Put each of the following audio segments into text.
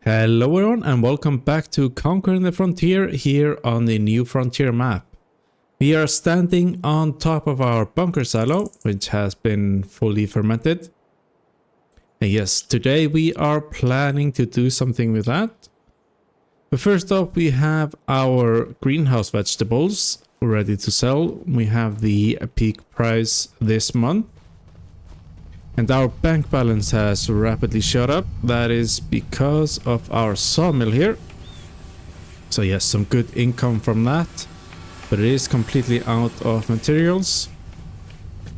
Hello everyone and welcome back to Conquering the Frontier here on the New Frontier map. We are standing on top of our bunker silo, which has been fully fermented. And yes, today we are planning to do something with that. But first off, we have our greenhouse vegetables ready to sell. We have the peak price this month. And our bank balance has rapidly shot up. That is because of our sawmill here. So yes, some good income from that. But it is completely out of materials.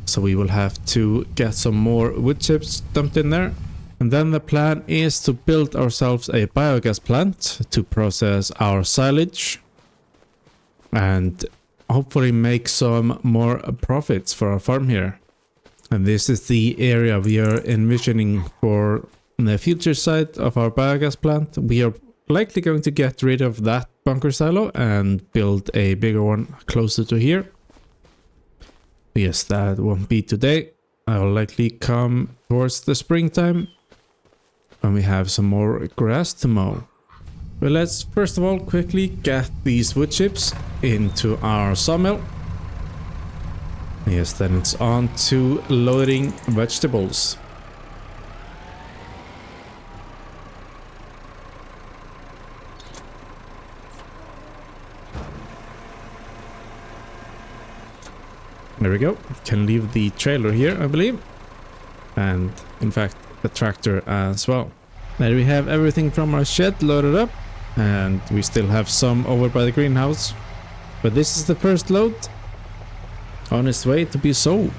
So we will have to get some more wood chips dumped in there. And then the plan is to build ourselves a biogas plant to process our silage. And hopefully make some more profits for our farm here. And this is the area we are envisioning for the future site of our biogas plant. We are likely going to get rid of that bunker silo and build a bigger one closer to here. Yes, that won't be today. I'll likely come towards the springtime when we have some more grass to mow. But let's first of all quickly get these wood chips into our sawmill. Yes, then it's on to loading vegetables. There we go. Can leave the trailer here, I believe. And in fact, the tractor as well. There we have everything from our shed loaded up. And we still have some over by the greenhouse. But this is the first load on its way to be sold.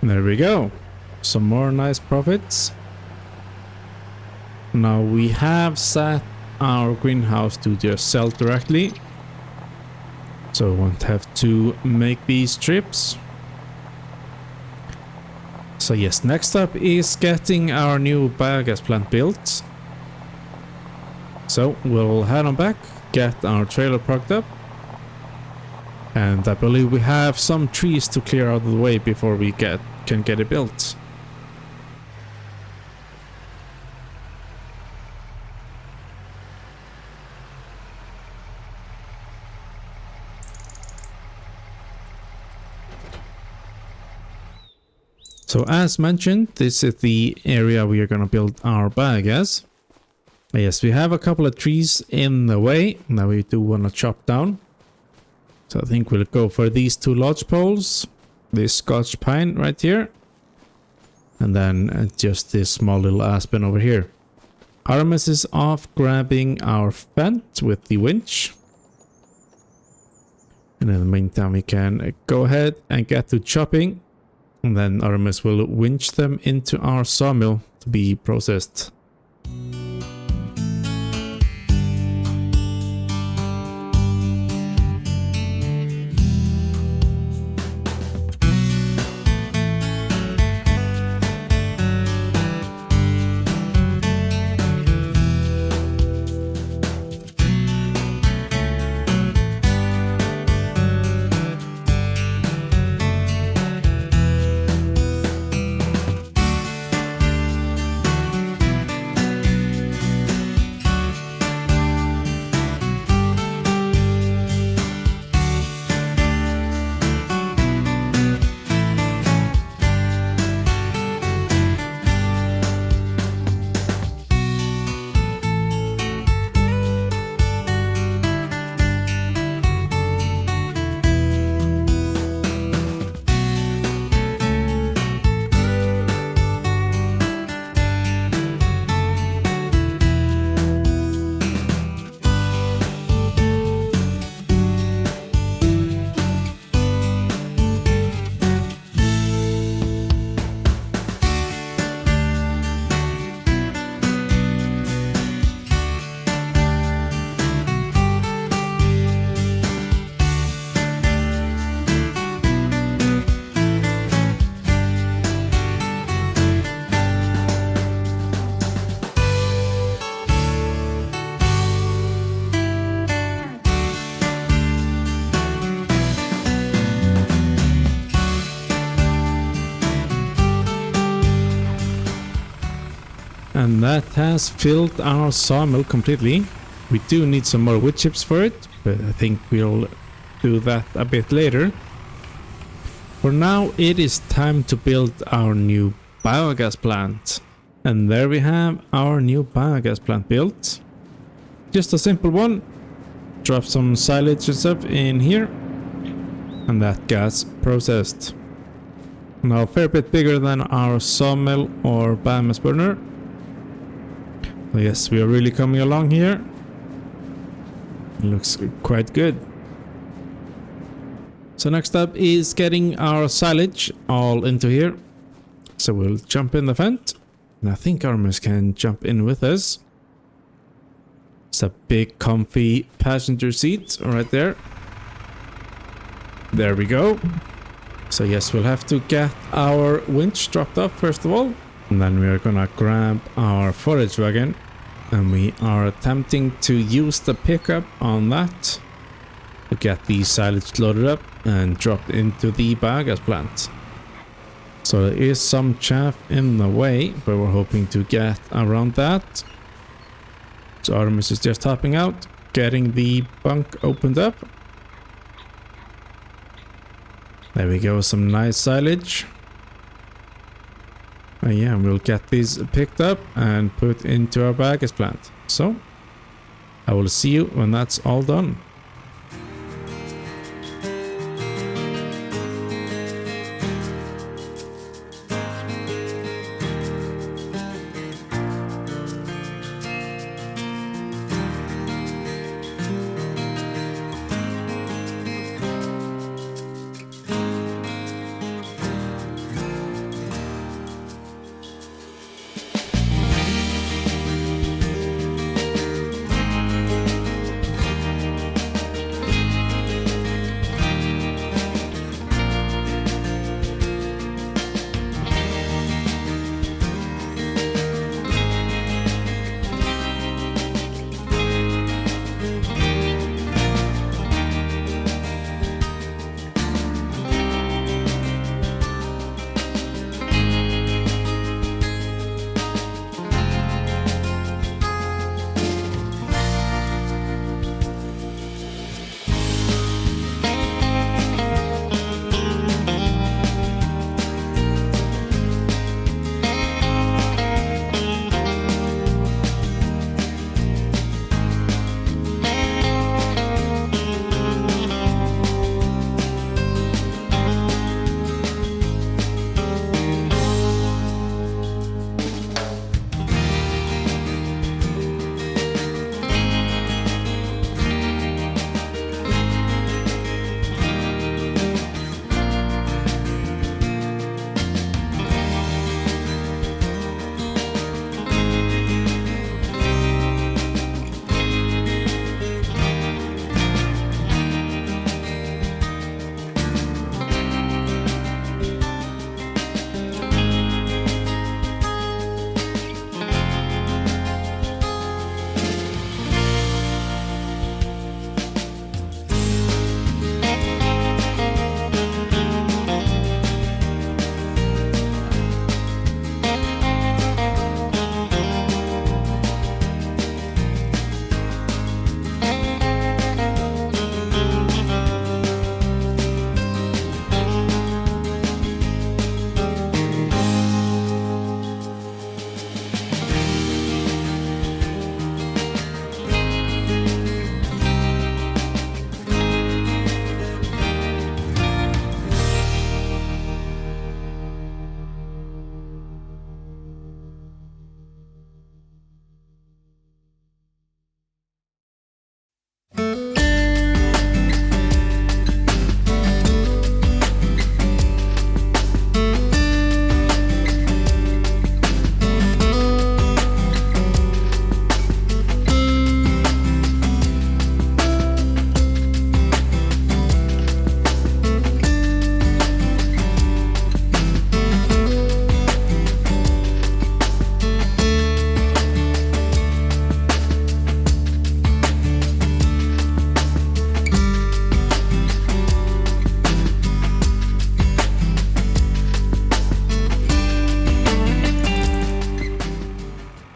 There we go. Some more nice profits. Now we have set our greenhouse to just sell directly. So we won't have to make these trips. So yes, next up is getting our new biogas plant built. So we'll head on back, get our trailer parked up. And I believe we have some trees to clear out of the way before we can get it built. So as mentioned, this is the area we are going to build our biogas. Yes, we have a couple of trees in the way that we do want to chop down. So I think we'll go for these two lodge poles, this Scotch pine right here, and then just this small little aspen over here. Artemus is off grabbing our fence with the winch. And in the meantime we can go ahead and get to chopping, and then Artemus will winch them into our sawmill to be processed. And that has filled our sawmill completely. We do need some more wood chips for it, but I think we'll do that a bit later. For now, it is time to build our new biogas plant. And there we have our new biogas plant built. Just a simple one. Drop some silage and stuff in here. And that gas processed. Now a fair bit bigger than our sawmill or biomass burner. Yes, we are really coming along here. It looks quite good. So next up is getting our silage all into here. So we'll jump in the vent. And I think Artemus can jump in with us. It's a big comfy passenger seat right there. There we go. So yes, we'll have to get our winch dropped off first of all. And then we are gonna grab our forage wagon. And we are attempting to use the pickup on that to get the silage loaded up and dropped into the biogas plant. So there is some chaff in the way, but we're hoping to get around that. So Artemus is just hopping out, getting the bunk opened up. There we go, some nice silage. And yeah, we'll get these picked up and put into our biogas plant. So I will see you when that's all done.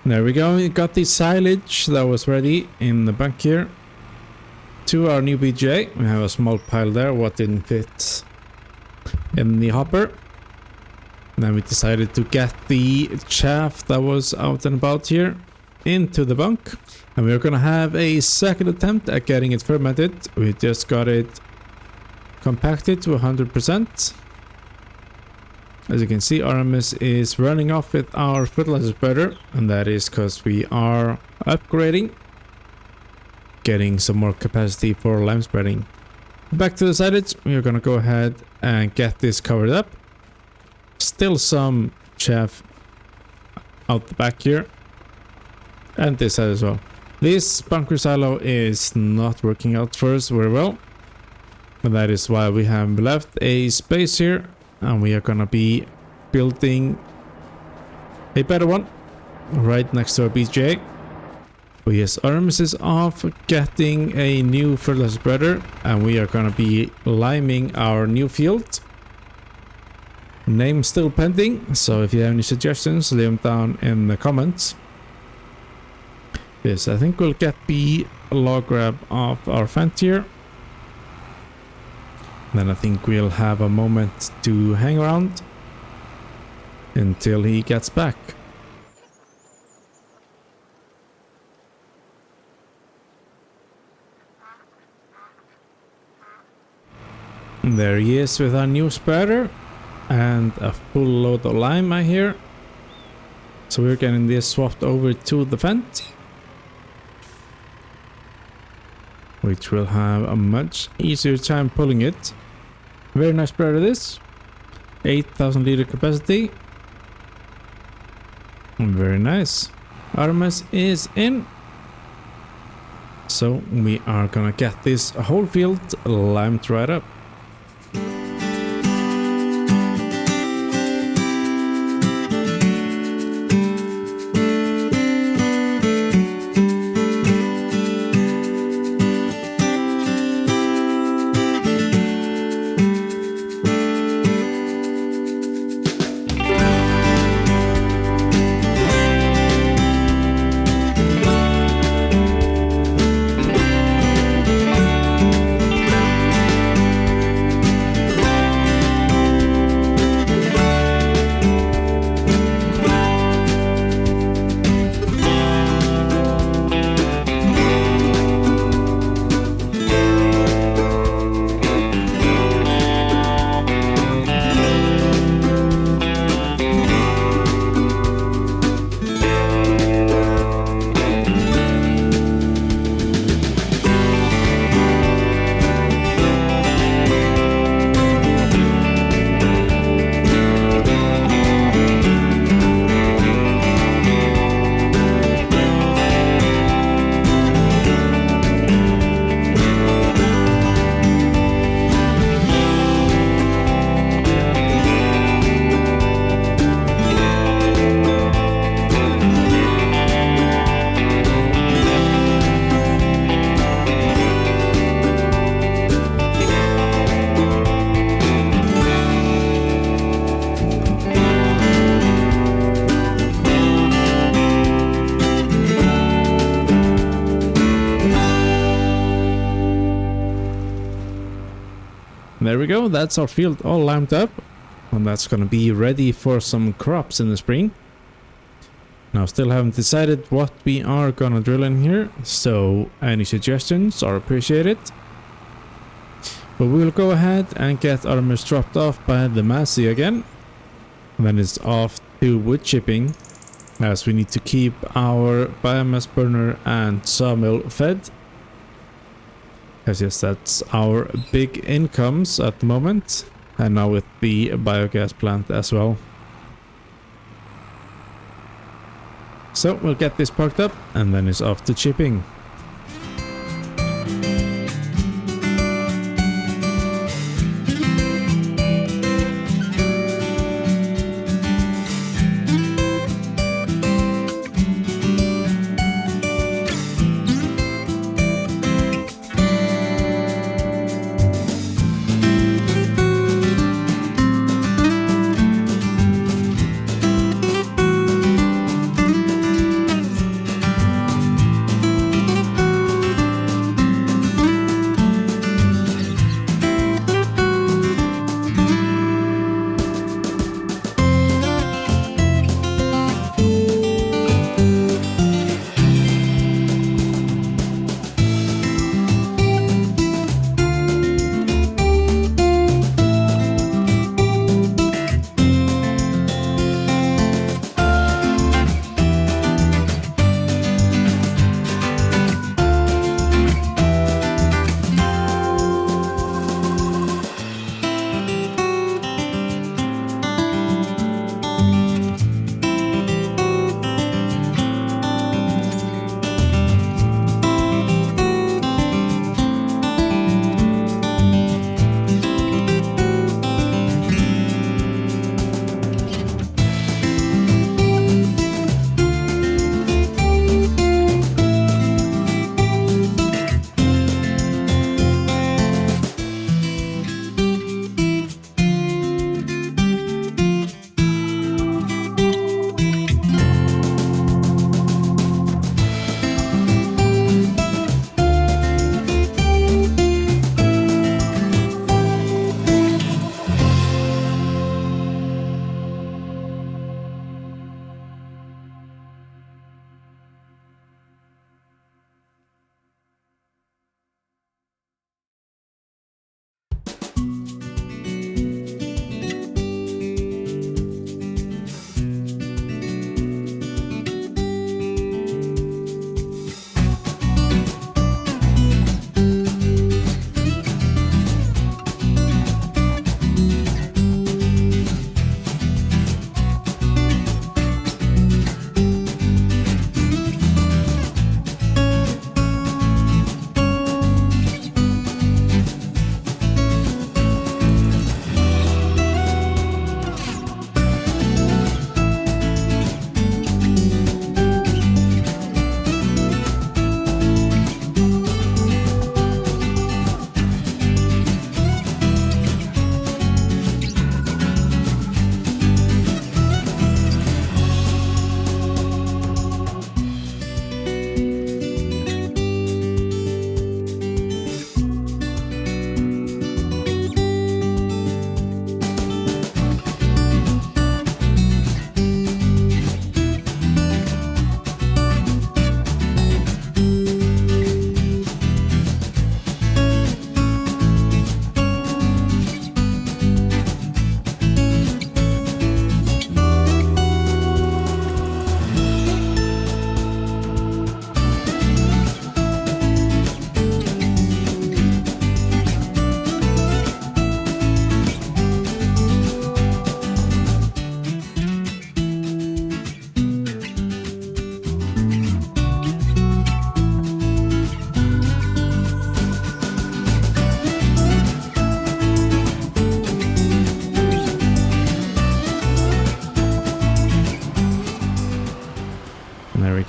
There we go, we got the silage that was ready in the bank here. To our new BJ, we have a small pile there, what didn't fit in the hopper. Then we decided to get the chaff that was out and about here into the bunk. And we're gonna have a second attempt at getting it fermented. We just got it compacted to 100%. As you can see, Artemus is running off with our fertilizer spreader, and that is because we are upgrading, getting some more capacity for lime spreading. Back to the silage, we are gonna go ahead and get this covered up. Still some chaff out the back here, and this side as well. This bunker silo is not working out for us very well, and that is why we have left a space here. And we are gonna be building a better one right next to our BJ. But yes, Artemus is off getting a new fertilizer spreader, and we are gonna be liming our new field. Name still pending, so if you have any suggestions, leave them down in the comments. Yes, I think we'll get the log grab of our fence here. Then I think we'll have a moment to hang around until he gets back. And there he is with our new spreader and a full load of lime I hear. So we're getting this swapped over to the vent, which will have a much easier time pulling it. Very nice spreader this. 8,000 liter capacity. Very nice. Artemus is in. So we are gonna get this whole field limed right up. There we go, that's our field all limed up, and that's gonna be ready for some crops in the spring. Now still haven't decided what we are gonna drill in here, so any suggestions are appreciated. But we'll go ahead and get Artemus dropped off by the Gassy again, and then it's off to wood chipping, as we need to keep our biomass burner and sawmill fed. Yes, that's our big incomes at the moment, and now with the biogas plant as well. So we'll get this parked up and then it's off to chipping.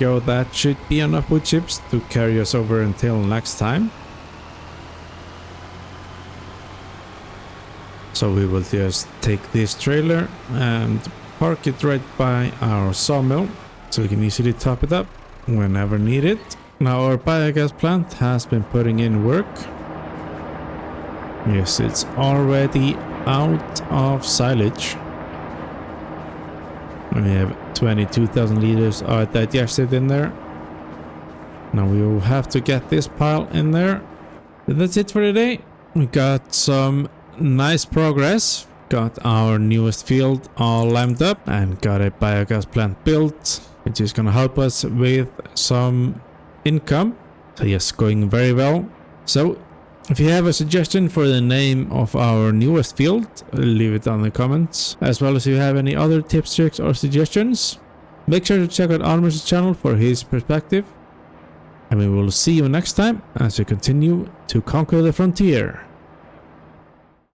go. That should be enough wood chips to carry us over until next time. So we will just take this trailer and park it right by our sawmill, so we can easily top it up whenever needed. Now our biogas plant has been putting in work. Yes, it's already out of silage. We have 22,000 liters of digested in there. Now we will have to get this pile in there. But that's it for today. We got some nice progress. Got our newest field all limed up and got a biogas plant built, which is gonna help us with some income. So yes, going very well. So if you have a suggestion for the name of our newest field, leave it down in the comments. As well as if you have any other tips, tricks or suggestions, make sure to check out Artemus' channel for his perspective. And we will see you next time as we continue to conquer the frontier.